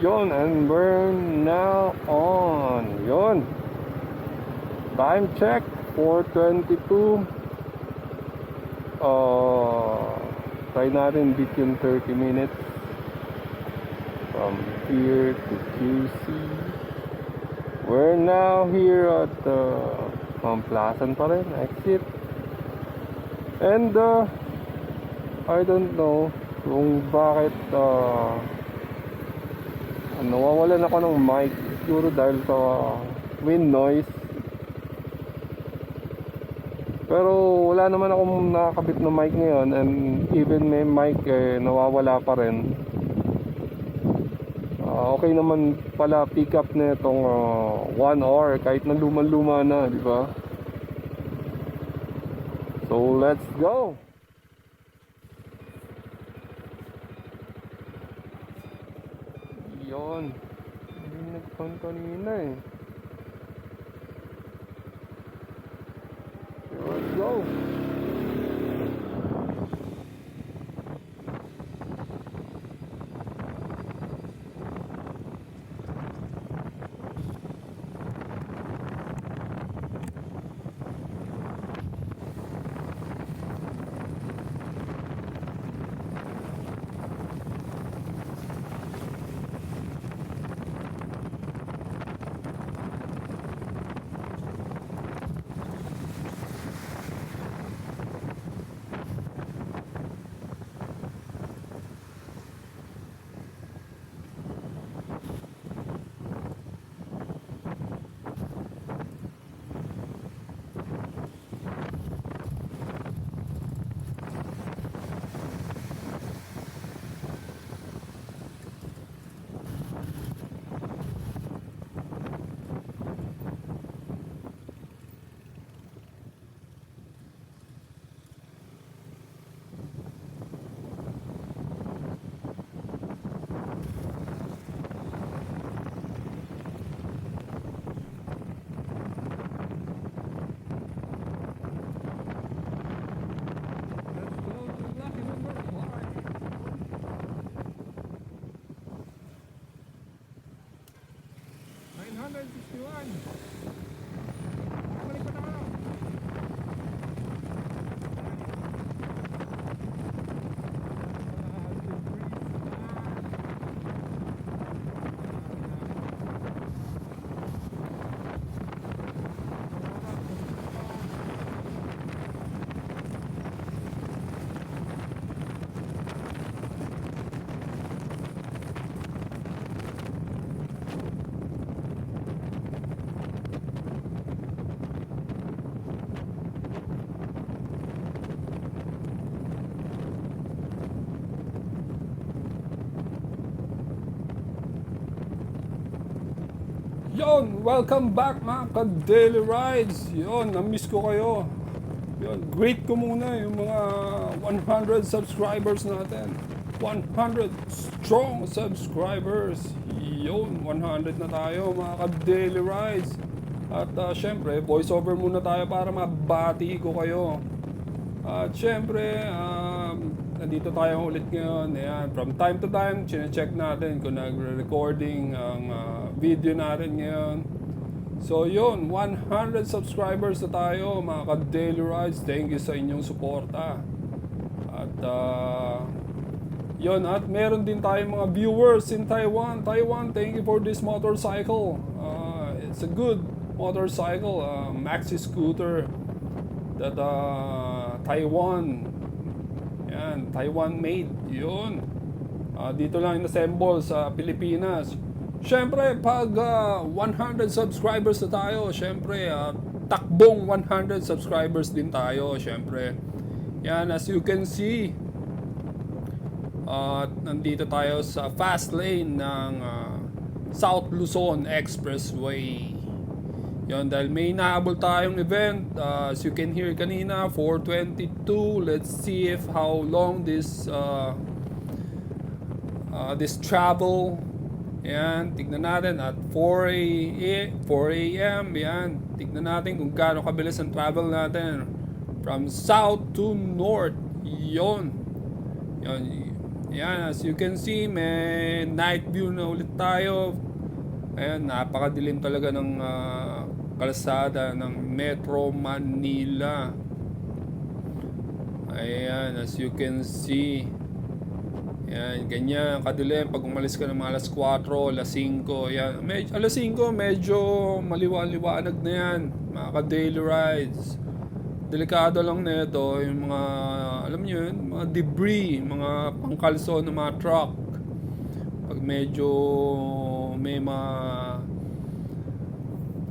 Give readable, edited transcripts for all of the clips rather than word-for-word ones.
Yun, and we're now on. Yun. Time check, 4:22. Try natin beat yung 30 minutes from here to QC. We're now here at Mamplasan pa rin, exit. And I don't know kung bakit nawawalan ako ng mic. Siguro dahil sa wind noise. Pero wala naman akong nakakabit na mic ngayon, and even may mic nawawala pa rin. Okay naman pala pick up na itong 1 hour kahit na luma na, di ba? So let's go. Yon. Hindi nag-phone kanina eh. Let's go. Yon, welcome back mga ka-daily rides. Yon, na-miss ko kayo. Yon, greet ko muna yung mga 100 subscribers natin. 100 strong subscribers. Yon, 100 na tayo mga ka-daily rides. At syempre, voice over muna tayo para mabati ko kayo. At syempre, nandito tayo ulit ngayon. Ayan, from time to time, chine-check natin kung nagre-recording ang video natin ngayon. So yun, 100 subscribers na tayo mga ka-daily rides. Thank you sa inyong suporta. At yun, at meron din tayong mga viewers in Taiwan. Taiwan, thank you for this motorcycle. It's a good motorcycle, maxi scooter that Taiwan. Yan, Taiwan made. Yun. Dito lang in-assemble sa Pilipinas. Syempre, pag 100 subscribers na tayo, syempre, takbong 100 subscribers din tayo, syempre. Yan, as you can see, nandito tayo sa fast lane ng South Luzon Expressway. Yon, dahil may naabol tayong event, as you can hear kanina, 4:22. Let's see if how long this travel. Yan, tignan natin at 4 a.m. Yan, tignan natin kung gaano kabilis ang travel natin from south to north. Yon. Yan, as you can see, may night view na ulit tayo. Ayan, napakadilim talaga ng kalsada ng Metro Manila. Ayan, as you can see. Ayan, ganyan, kadilim. Pag umalis ka ng mga alas 4, alas 5. Ayan, alas 5, medyo maliwanag na yan. Mga ka-daily rides. Delikado lang nito yung mga, alam nyo yun, mga debris, mga pangkalso ng mga truck. Pag medyo may mga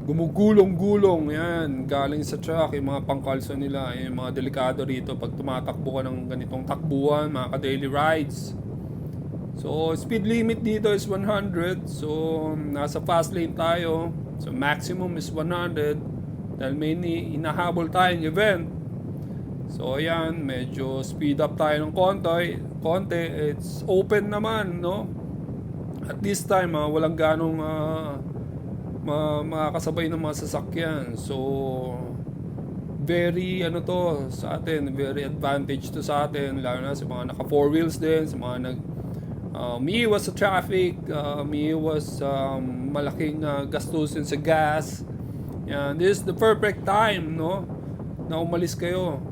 gumugulong-gulong, yan, galing sa truck, yung mga pangkalso nila, yung mga delikado rito pag tumatakbo ka ng ganitong takbuhan, mga ka-daily rides. So, speed limit dito is 100. So, nasa fast lane tayo. So, maximum is 100. Dahil may inahabol tayong event. So, ayan, medyo speed up tayo ng konti. It's open naman, no? At this time, walang ganong makakasabay ng mga sasakyan. So, very, sa atin, very advantage to sa atin. Lalo na sa mga naka 4 wheels din, sa mga umiiwas sa traffic, umiiwas malaking gastusin sa gas. Yan, this is the perfect time, no? Na umalis kayo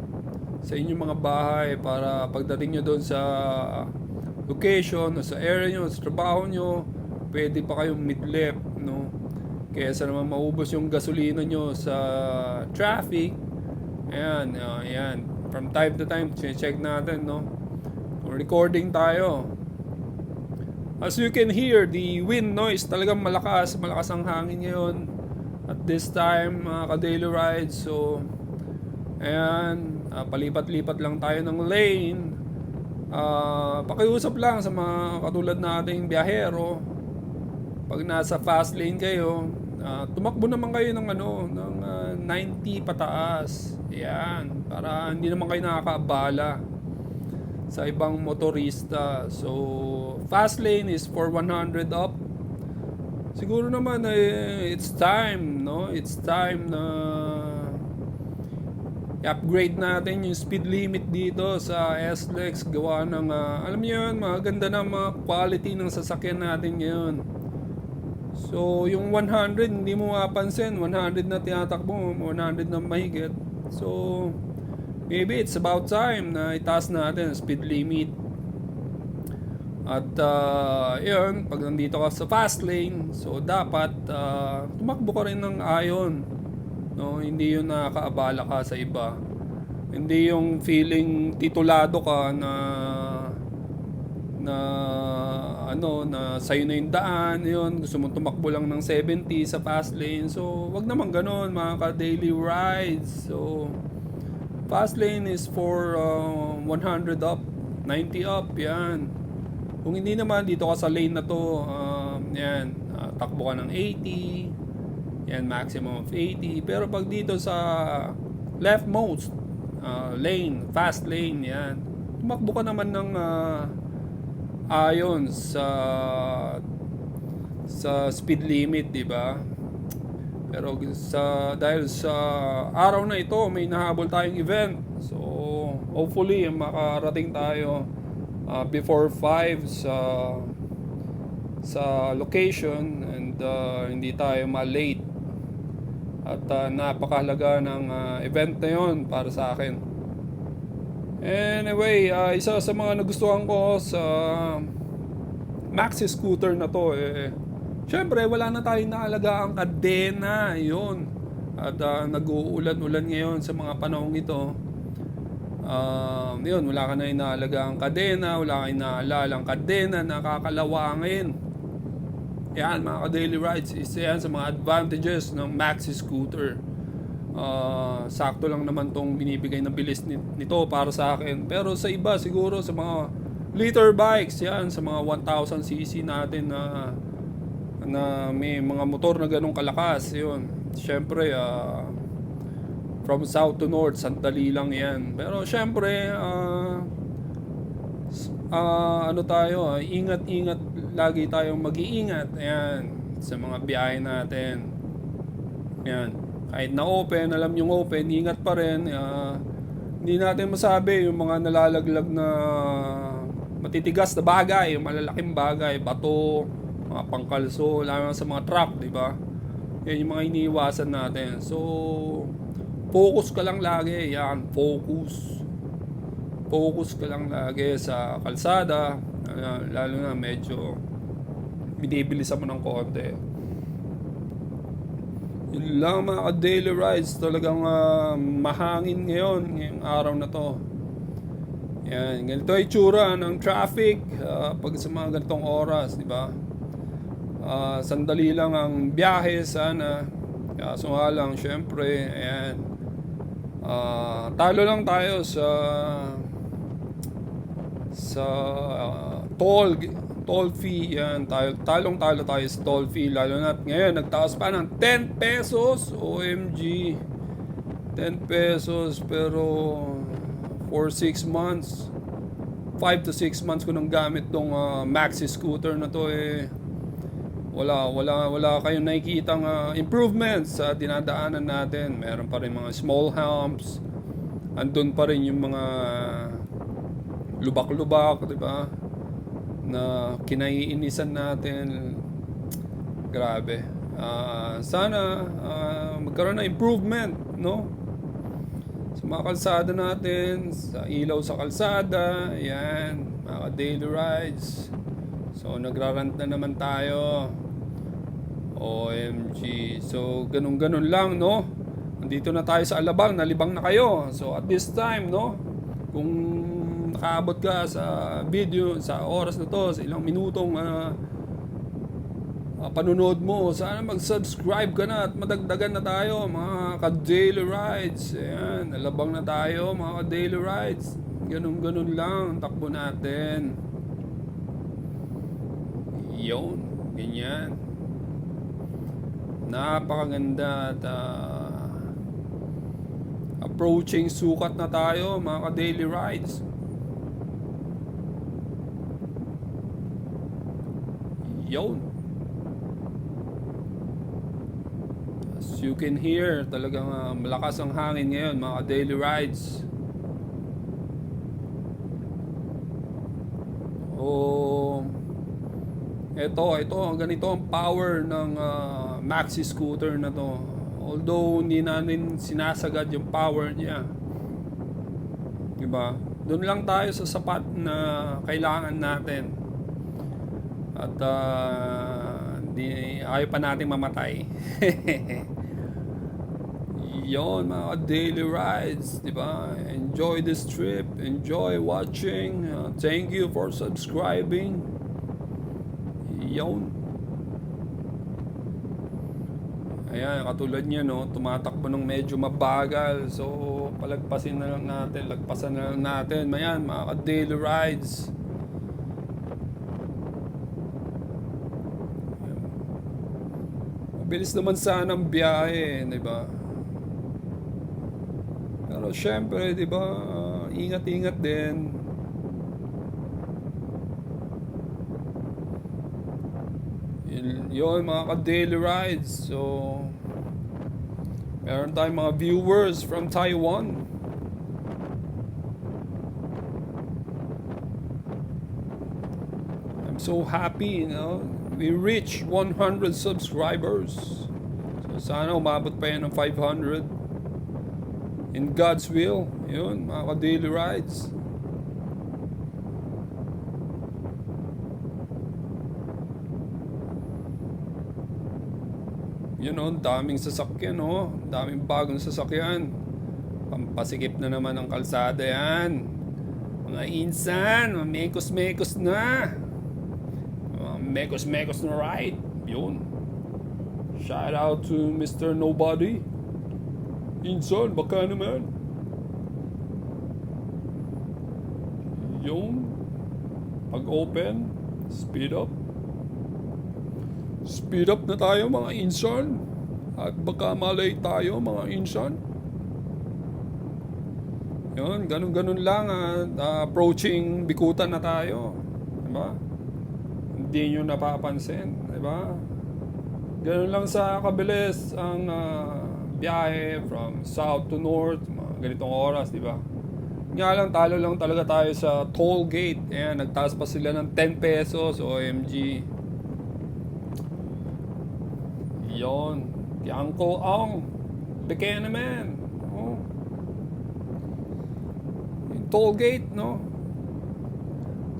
sa inyong mga bahay para pagdating nyo doon sa location, o sa area nyo, sa trabaho nyo, pwede pa kayong midlip, no? Kaysa naman maubos yung gasolina nyo sa traffic. Ayan, ayan. From time to time, check natin, no? Recording tayo. As you can hear, the wind noise talagang malakas ang hangin ngayon. At this time, mga ka-daily rides, so, ayan, palipat-lipat lang tayo ng lane. Pakiusap lang sa mga katulad nating biyahero. Pag nasa fast lane kayo, tumakbo naman kayo ng 90 pataas. Ayan, para hindi naman kayo nakakaabala sa ibang motorista. So, fast lane is for 100 up. Siguro naman it's time, no? It's time na i-upgrade natin yung speed limit dito sa SLEX. Gawa ng, alam niyo yun, maganda na mga quality ng sasakyan natin ngayon. So, yung 100, hindi mo mapansin. 100 na tinatakbo, 100 na mahigit. So, maybe it's about time na itaas natin ang speed limit. At yun, pag nandito ka sa fast lane, so dapat tumakbo ka rin ng ayon, no? Hindi yun nakakaabala ka sa iba. Hindi yung feeling titulado ka na sa'yo na yung daan, yun, gusto mong tumakbo lang ng 70 sa fast lane. So, wag naman ganun, mga ka-daily rides. So, fast lane is for 100 up, 90 up, yan. Kung hindi naman, dito ka sa lane na to, yan, takbo ka ng 80, yan, maximum of 80. Pero pag dito sa leftmost lane, fast lane, yan, tumakbo ka naman ng ayon sa speed limit, di ba? Pero dahil sa araw na ito, may nahabol tayong event. So, hopefully, makarating tayo before 5 sa location and hindi tayo ma-late. At napakahalaga ng event na yon para sa akin. Anyway, isa sa mga nagustuhan ko sa maxi scooter na to, syempre wala na tayong naalagaan kadena, yun. At nag-uulan-ulan ngayon sa mga panahong ito. Yun, wala ka na inaalagang kadena, wala ka inaalalang kadena, nakakalawangin. Yan, mga ka-daily rides, isa yan sa mga advantages ng maxi scooter. Sakto lang naman tong binibigay na bilis nito para sa akin. Pero sa iba, siguro sa mga liter bikes, yan, sa mga 1000cc natin na may mga motor na ganong kalakas, yun. Siyempre, from south to north, sandali lang yan. Pero syempre, ingat-ingat, lagi tayong mag-iingat. Ayan, sa mga biyahe natin. Ayan, kahit na open, alam yung open, ingat pa rin. Hindi natin masabi yung mga nalalaglag na matitigas na bagay, malalaking bagay, bato, mga pangkalso, lalo na sa mga truck, di ba? Yan yung mga iniiwasan natin. So, focus ka lang lagi. Yan, focus. Focus ka lang lagi sa kalsada. Lalo na medyo binibilisan mo ng konti. Yun lang mga daily rides. Talagang mahangin ngayon, ngayong araw na to. Yan, ganito ay tsura ng traffic pag sa mga ganitong oras, di ba? Sandali lang ang biyahe sana. Kaso nga lang, syempre, ayan. Talo lang tayo sa toll fee. Yan, talo tayo sa toll fee. Lalo na ngayon, nagtaas pa ng 10 pesos. OMG. 10 pesos pero for 6 months, 5 to 6 months ko nang gamit tong maxi scooter na to wala kayong nakikitang improvements sa dinadaanan natin. Meron pa rin mga small humps, andun pa rin yung mga lubak-lubak, di ba, na kinaiinisan natin. Grabe. Sana magkaroon ng improvement, no, sa mga kalsada natin, sa ilaw sa kalsada. Yan, mga daily rides. So nagrarant na naman tayo. OMG. So ganun lang, no. Nandito na tayo sa Alabang, nalibang na kayo. So at this time, no, kung nakaabot ka sa video, sa oras na to, sa ilang minutong panunood mo, sana mag-subscribe ka na at madagdagan na tayo mga ka-daily rides. Ayan, nalabang na tayo mga ka-daily rides. Ganun lang takbo natin. Yun, ganyan. Napakaganda at approaching sukat na tayo mga ka-daily rides. Yun. As you can hear, talagang malakas ang hangin ngayon mga daily rides. Ito, ganito ang power ng maxi scooter na to. Although hindi natin sinasagad yung power niya, diba? Doon lang tayo sa sapat na kailangan natin. At ayaw pa nating mamatay. Yon mga daily rides, diba? Enjoy this trip, enjoy watching. Thank you for subscribing. Yon. Ayan, katulad niya, no, tumatakbo ng medyo mabagal. So lagpasan na lang natin. Ayan, mga daily rides. Mabilis naman sana ang biyahe, di ba? Pero syempre, di ba, ingat-ingat din. Yun, mga ka-daily rides. So, meron tayong mga viewers from Taiwan. I'm so happy, you know. We reached 100 subscribers. So sana umabot pa yan ng 500. In God's will. Yun, mga ka-daily rides. Yun, oh, daming sasakyan, oh. Daming bagong sasakyan. Pampasikip na naman ang kalsada yan. Mga insan, mekos-mekos na. Mekos na ride. Yun. Shout out to Mr. Nobody. Insan, baka naman. Yun. Pag open, speed up. Speed up na tayo mga insan. At baka malay tayo mga insan. Yun, ganun lang. Approaching Bikutan na tayo. Diba? Hindi nyo napapansin. Diba? Ganun lang sa kabilis ang biyahe from south to north. Mga ganitong oras, diba? Nga lang, talo lang talaga tayo sa toll gate. Ayan, nagtaas pa sila ng 10 pesos. OMG. Yon. Uncle Ong. Buchanan. Oh. Yung toll gate, no?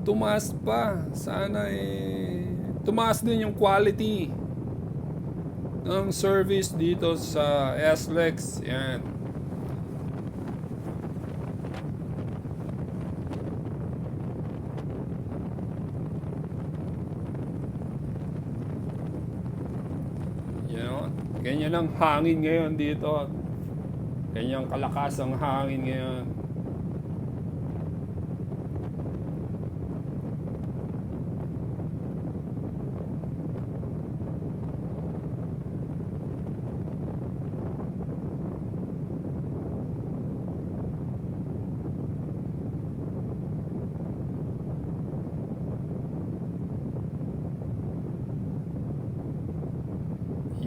Tumaas pa. Sana tumaas din yung quality ng service dito sa SLEX. Yan. Yan. Ganyan ang hangin ngayon dito. Ganyan kalakas ang hangin ngayon.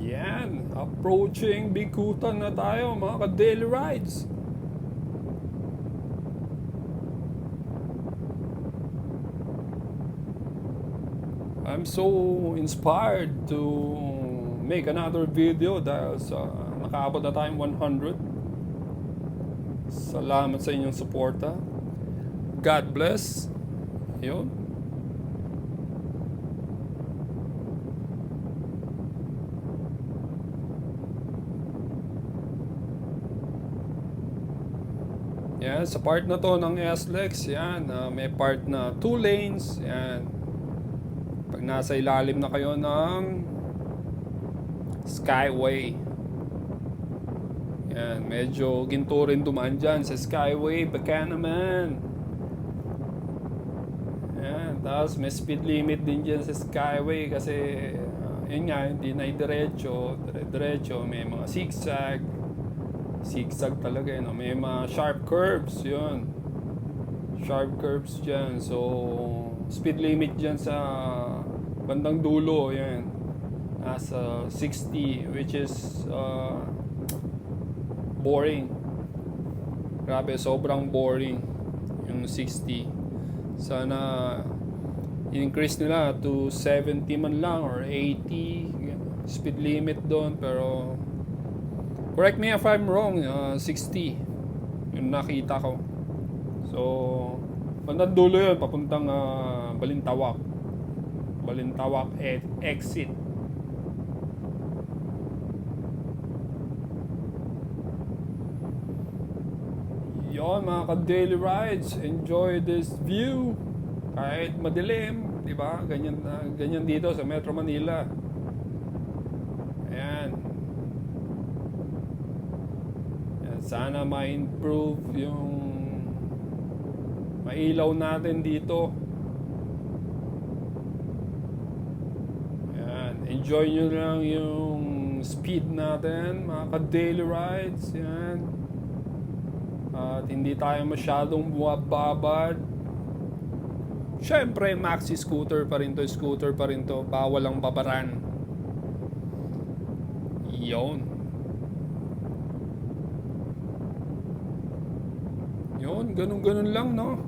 Yan, approaching Bikutan na tayo mga ka-daily rides. I'm so inspired to make another video dahil sa nakaabot na tayong 100. Salamat sa inyong suporta. God bless. Yun. Yan, sa part na to ng SLEX, yan, may part na 2 lanes, yan. Pag nasa ilalim na kayo ng Skyway. Yan, medyo ginto rin dumaan dyan sa Skyway, Buchanan. Yan, tapos may speed limit din dyan sa Skyway kasi, yun nga, hindi na diretso, may mga zigzag talaga yun, no? May mga sharp curves, yun, sharp curves dyan, so speed limit dyan sa bandang dulo, yan, nasa 60, which is boring, grabe, sobrang boring yung 60. Sana increase nila to 70 man lang or 80 speed limit doon, pero correct me if I'm wrong, 60 yung nakita ko. So, bandang dulo yun, papuntang Balintawak exit. Yon mga ka-daily rides, enjoy this view. Kahit madilim, di ba? Ganyan dito sa Metro Manila. Ayan. Sana ma-improve yung mailaw natin dito. Ayan. Enjoy nyo lang yung speed natin, mga ka-daily rides. Ayan. At hindi tayo masyadong buwababad. Siyempre, maxi scooter pa rin to. Bawal ang babaran. Yun. Yun, ganun lang, no?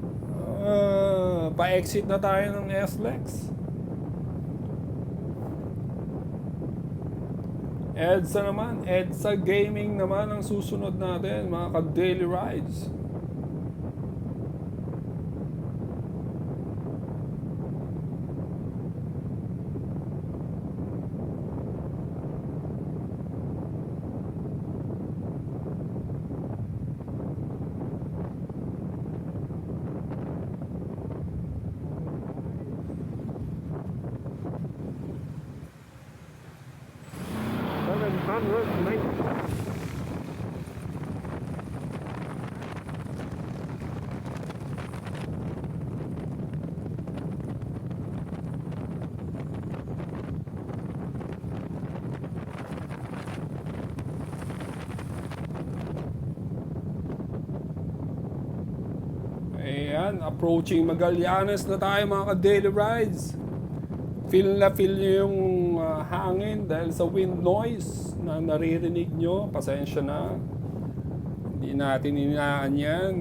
Pa-exit na tayo ng SLEX. EDSA Gaming naman ang susunod natin, mga ka-daily rides. Ayan, approaching Magallanes na tayo mga ka-daily rides. Feel nyo yung hangin dahil sa wind noise na naririnig nyo. Pasensya na. Hindi natin inaan yan.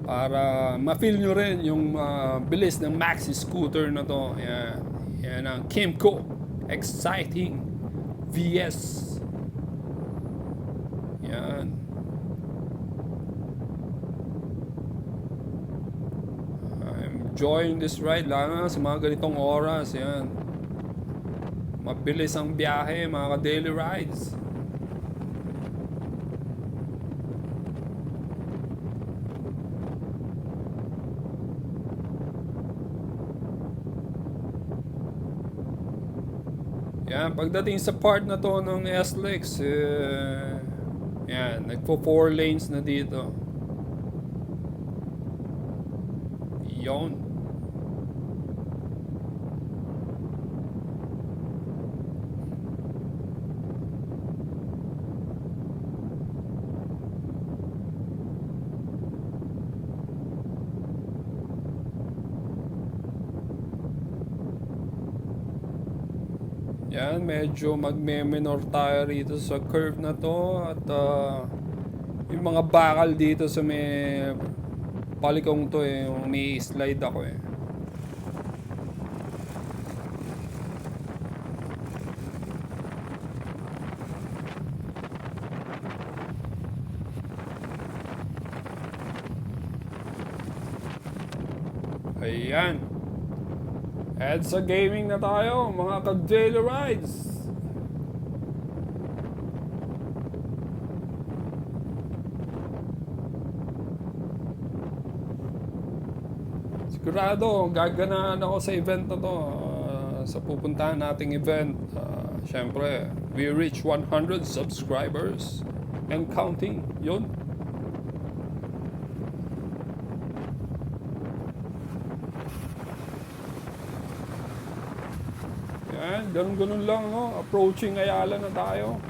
para ma-feel nyo rin yung bilis ng maxi scooter na to. Yan. Yan ang Kymco Exciting VS. Yan. I'm enjoying this ride, lalo na sa mga ganitong oras. Yan. Mabilis ang biyahe, mga ka-daily rides. Yan, pagdating sa part na to ng SLEX, yan, nagpo 4 lanes na dito. Yon. Yan, medyo magme-minor tayo rito sa curve na to. At yung mga bakal dito sa may palikong to yung may slide ako eh. Ayan. At sa gaming na tayo, mga ka-daily rides. Sigurado, gaganaan ako sa event na to. Sa pupuntahan nating event. Siyempre, we reach 100 subscribers and counting. Yun. Yan, ganun-ganun lang, no? Approaching Ayala na tayo.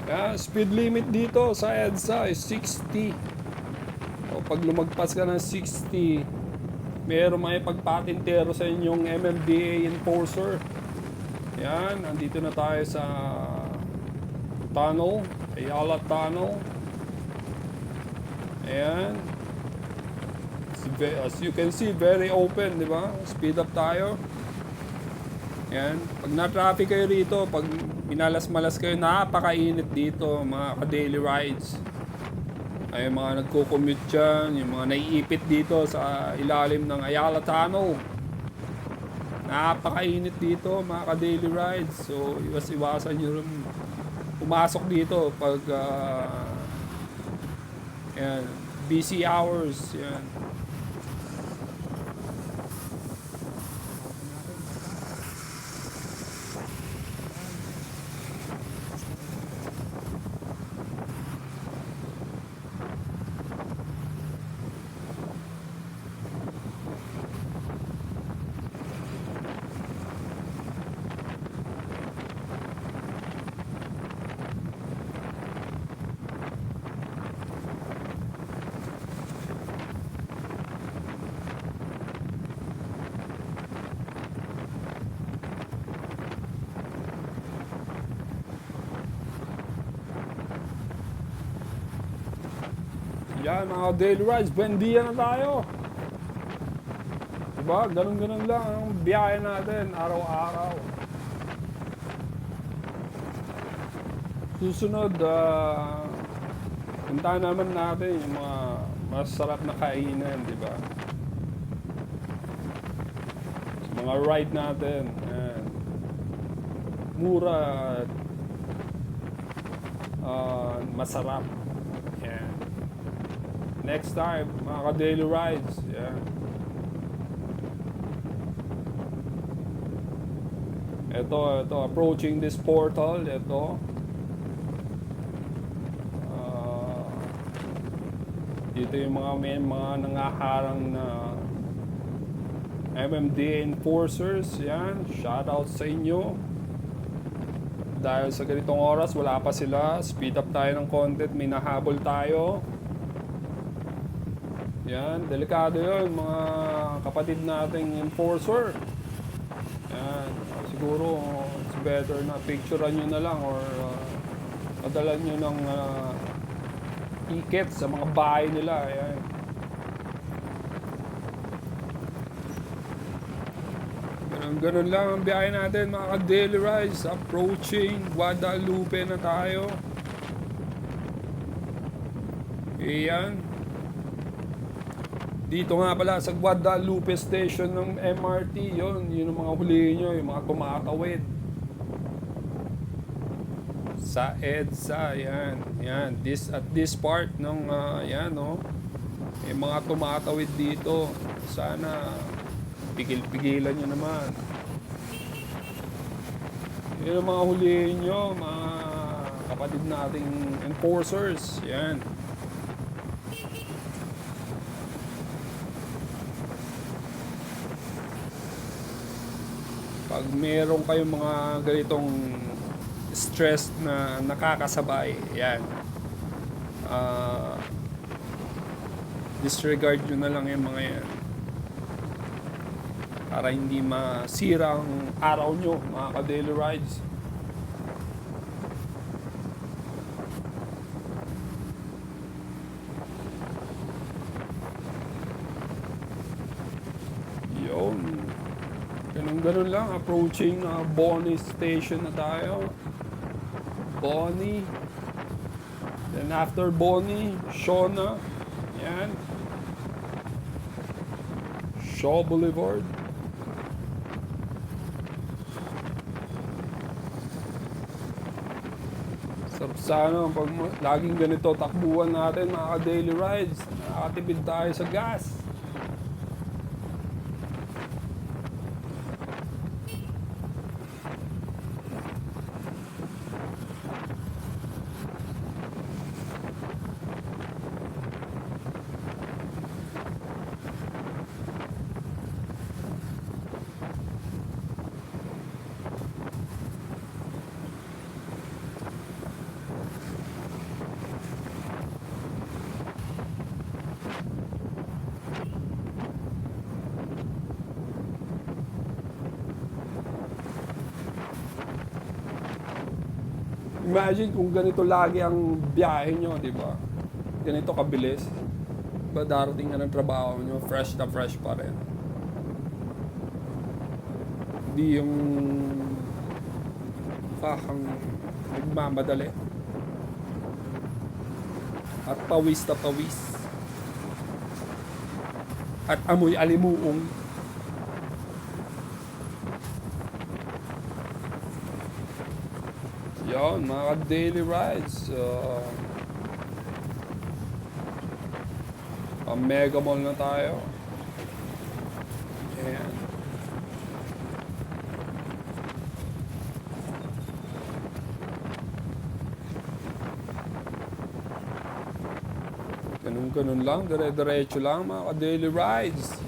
Yan, speed limit dito sa EDSA is 60. O pag lumagpas ka ng 60, meron may pagpatintero sa inyong MMDA enforcer. Yan, andito na tayo sa tunnel, Ayala Tunnel. Ayan. As you can see, very open, di ba? Speed up tayo. Yan. Pag na-traffic kayo rito, pag minalas-malas kayo, napakainit dito, mga ka-daily rides. Ay, mga nagko-commute dyan, yung mga naiipit dito sa ilalim ng Ayala Tunnel. Napakainit dito, mga ka-daily rides. So, iwas-iwasan nyo rin pumasok dito pag yan, busy hours. Yan. Yan, mga daily rides, Buendia na tayo. Diba? Ganun-ganun lang ang biyahe natin, araw-araw. Susunod, puntahan naman natin yung mga masarap na kainan, diba? Sa mga ride natin, yan. Mura at masarap. Yan. Next time, mga ka-daily rides. Yeah. Ito, approaching this portal. Ito. Dito yung mga nangaharang na MMDA enforcers. Yan. Shout out sa inyo. Dahil sa ganitong oras, wala pa sila. Speed up tayo ng content. May nahabol tayo. Yan, delikado yun, mga kapatid nating enforcer. Yan, siguro it's better na picturean nyo na lang or padalan nyo ng ticket sa mga bahay nila. Ayan. Ganun lang ang biyahe natin mga ka-daily rides. Approaching Guadalupe na tayo. Ayan. Dito nga pala sa Guadalupe Station ng MRT. Yun ang mga hulihin nyo, yung mga tumatawid. Sa EDSA, yan. Yan. At this part ng, yan, no. May mga tumatawid dito. Sana pigil-pigilan nyo naman. Yun ang mga hulihin nyo, mga kapatid nating enforcers. Yan. Pag meron kayong mga ganitong stress na nakakasabay, yan. Disregard nyo na lang yung mga yan. Para hindi masira ang araw nyo, mga ka-daily rides. Yun. Ganun lang. Approaching Bonnie Station na tayo. Bonnie. Then after Bonnie, Shona. Yan. Shaw Boulevard. Sarap sana pag laging ganito takbuhan natin mga daily rides. Nakakatipid tayo sa gas. Imagine kung ganito lagi ang biyahe nyo, di ba? Ganito kabilis. Diba darating ka ng trabaho nyo, fresh na fresh pa rin. Hindi yung pakang nagmamadali. At pawis na pawis. At amoy alimuong. Yon, mga daily rides. Mega Mall na tayo. Ayan. Ganun lang, dire-diretso lang mga daily rides.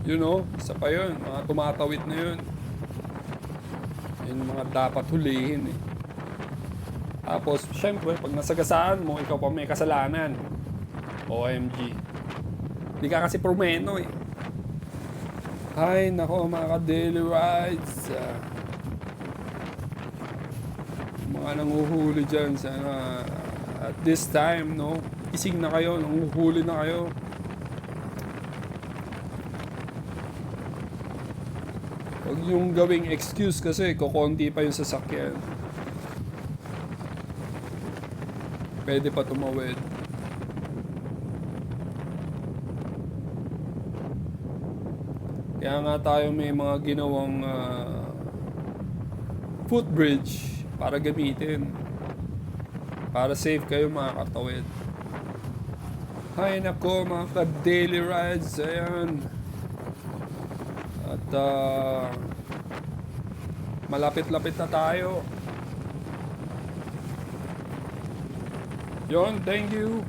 You know, isa pa yun, mga tumatawid na yun. Yun mga dapat hulihin eh. Tapos, syempre, pag nasagasaan mo, ikaw pa may kasalanan. OMG. Hindi ka kasi promeno eh. Ay, nako mga ka-daily rides. Mga nanguhuli dyan, sana at this time, no? Ising na kayo, nanguhuli na kayo. Huwag yung gawing excuse kasi kukonti pa yung sasakyan. Pwede pa tumawid. Kaya nga tayo may mga ginawang footbridge para gamitin. Para safe kayo makakatawid. Hay nako mga ka-daily rides. Ayan. At malapit-lapit na tayo. Yon, thank you.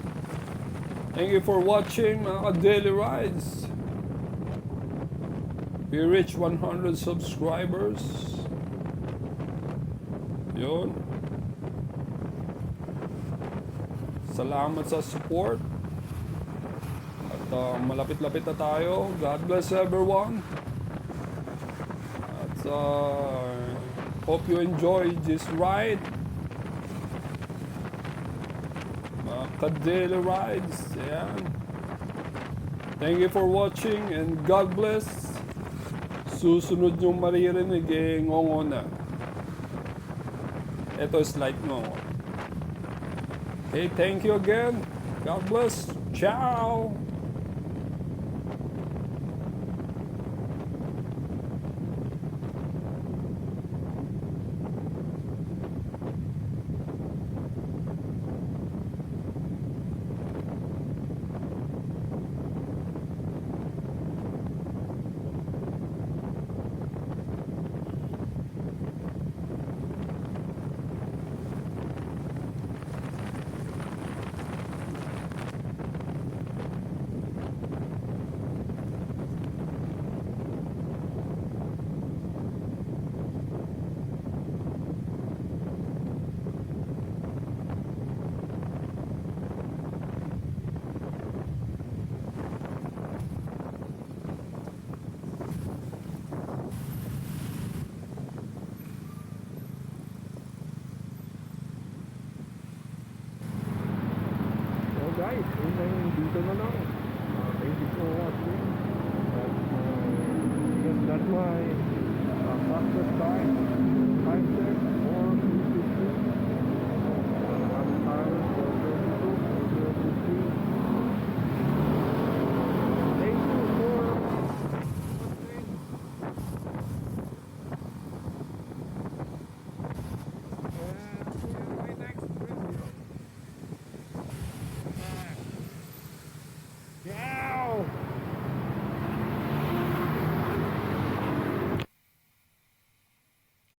Thank you for watching mga daily rides. We reach 100 subscribers. Yon. Salamat sa support. At malapit-lapit na tayo. God bless everyone. At Hope you enjoy this ride. Mga ka-daily rides. Ayan. Thank you for watching and God bless. Susunod yung maririnig ngongo na. Ito is like ngongo. Okay, thank you again. God bless. Ciao. So guys, dito na